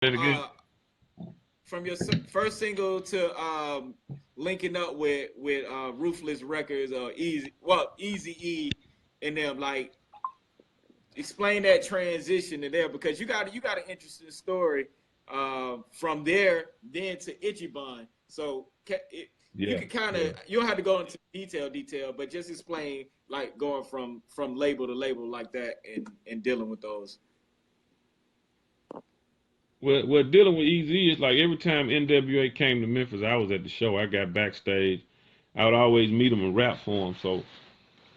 That again? uh, from your first single to linking up with Ruthless Records or Easy E and them, like explain that transition to there because you got an interesting story from there then to Ichiban. So you Yeah, can kind of yeah. you don't have to go into detail, but just explain like going from label to label like that and dealing with those. Well, dealing with Easy is like every time NWA came to Memphis, I was at the show. I got backstage. I would always meet him and rap for him. So,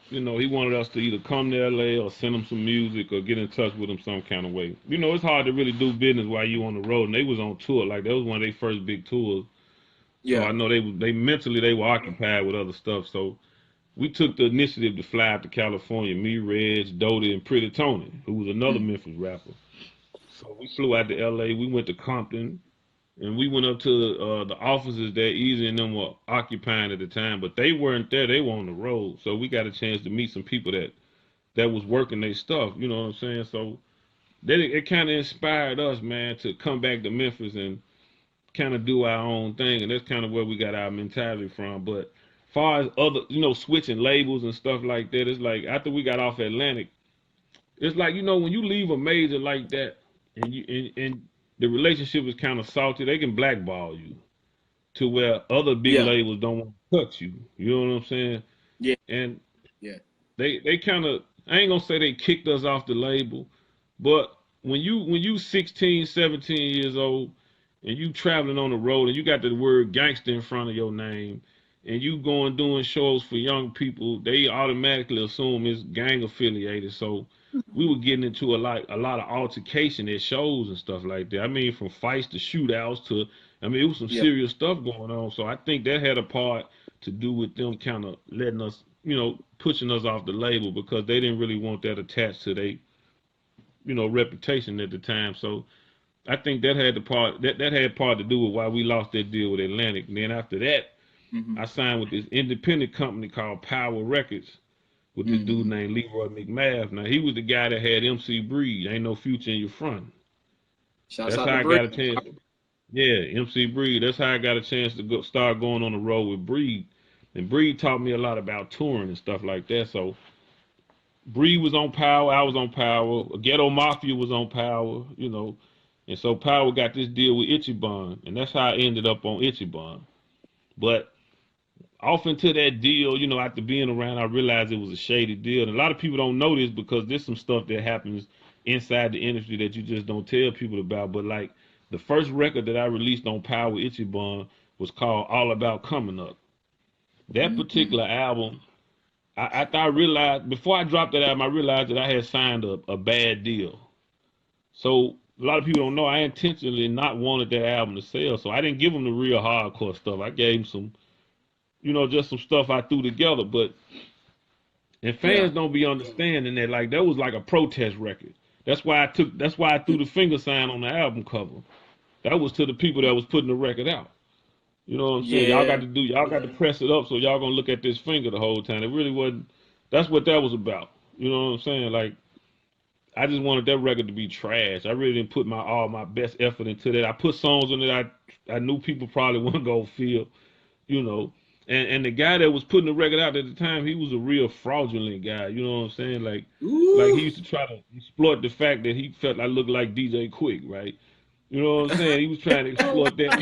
he wanted us to either come to LA or send him some music or get in touch with him some kind of way. It's hard to really do business while you on the road. And they was on tour. Like that was one of their first big tours. So Yeah. I know they mentally they were occupied with other stuff. So we took the initiative to fly out to California. Me, Reg, Doty, and Pretty Tony, who was another Mm. Memphis rapper. So we flew out to LA. We went to Compton. And we went up to the offices that Easy and them were occupying at the time, but they weren't there. They were on the road. So we got a chance to meet some people that was working their stuff. You know what I'm saying? So it kind of inspired us, man, to come back to Memphis and kind of do our own thing. And that's kind of where we got our mentality from. But far as other, switching labels and stuff like that, it's like after we got off Atlantic, it's like when you leave a major like that, and the relationship is kind of salty, they can blackball you to where other big Yeah. labels don't want to touch you. You know what I'm saying? Yeah. And Yeah. they kind of, I ain't gonna say they kicked us off the label, but when you 16, 17 years old and you traveling on the road and you got the word gangster in front of your name and you going doing shows for young people, they automatically assume it's gang affiliated. So we were getting into a lot of altercation at shows and stuff like that. I mean, from fights to shootouts to, I mean, it was some Yeah. serious stuff going on. So I think that had a part to do with them kind of letting us, pushing us off the label because they didn't really want that attached to their, reputation at the time. So I think that had part to do with why we lost that deal with Atlantic. And then after that, Hmm. I signed with this independent company called Power Records with this dude Hmm. named Leroy McMath. Now he was the guy that had MC Breed. Ain't no future in your front. Shouts That's out how to I Bree. got a chance. Yeah, MC Breed. That's how I got a chance to start going on the road with Breed. And Breed taught me a lot about touring and stuff like that. So Breed was on Power, I was on Power, Ghetto Mafia was on Power. And so Power got this deal with Ichiban, and that's how I ended up on Ichiban. But off into that deal, after being around, I realized it was a shady deal. And a lot of people don't know this because there's some stuff that happens inside the industry that you just don't tell people about. But like the first record that I released on Power Ichiban was called All About Coming Up. That Hmm. particular album, after I realized, before I dropped that album, I realized that I had signed a bad deal. So a lot of people don't know I intentionally not wanted that album to sell. So I didn't give them the real hardcore stuff. I gave them some, just some stuff I threw together. But and Yeah. fans don't be understanding that like that was like a protest record. That's why I threw the finger sign on the album cover. That was to the people that was putting the record out. You know what I'm saying? Yeah. Y'all got to press it up so y'all gonna look at this finger the whole time. It really wasn't. That's what that was about. You know what I'm saying? Like I just wanted that record to be trash. I really didn't put all my best effort into that. I put songs on it I knew people probably wouldn't go feel, you know. And the guy that was putting the record out at the time, he was a real fraudulent guy. You know what I'm saying? Like he Ooh. used to try to exploit the fact that he felt I looked like DJ Quick, right? You know what I'm saying? He was trying to exploit that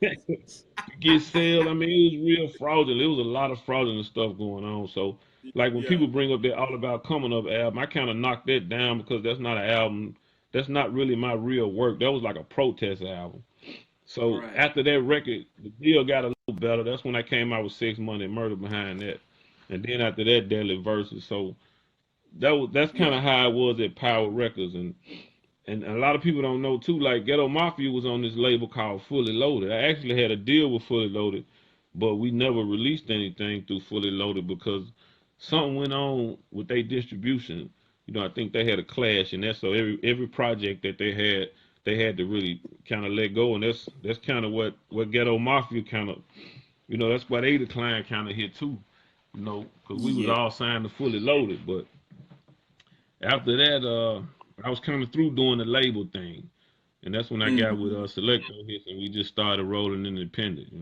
to get sales. I mean, it was real fraudulent. There was a lot of fraudulent stuff going on. So, like when Yeah. people bring up that All About Coming Up album, I kind of knocked that down because that's not an album. That's not really my real work. That was like a protest album. So Right. after that record, the deal got a little better. That's when I came out with 6 Money and Murder behind that. And then after that, Deadly Verses. So that's kind Yeah. of how it was at Power Records. And a lot of people don't know too. Like Ghetto Mafia was on this label called Fully Loaded. I actually had a deal with Fully Loaded, but we never released anything through Fully Loaded because something went on with their distribution. I think they had a clash, and that's so every project that they had to really kind of let go, and that's kind of what Ghetto Mafia kind of, that's why they declined kind of hit too, because we was Yeah. all signed to Fully Loaded, but after that, I was kind of through doing the label thing. And that's when I got with Mm-hmm. Selecto Hits, and we just started rolling independent.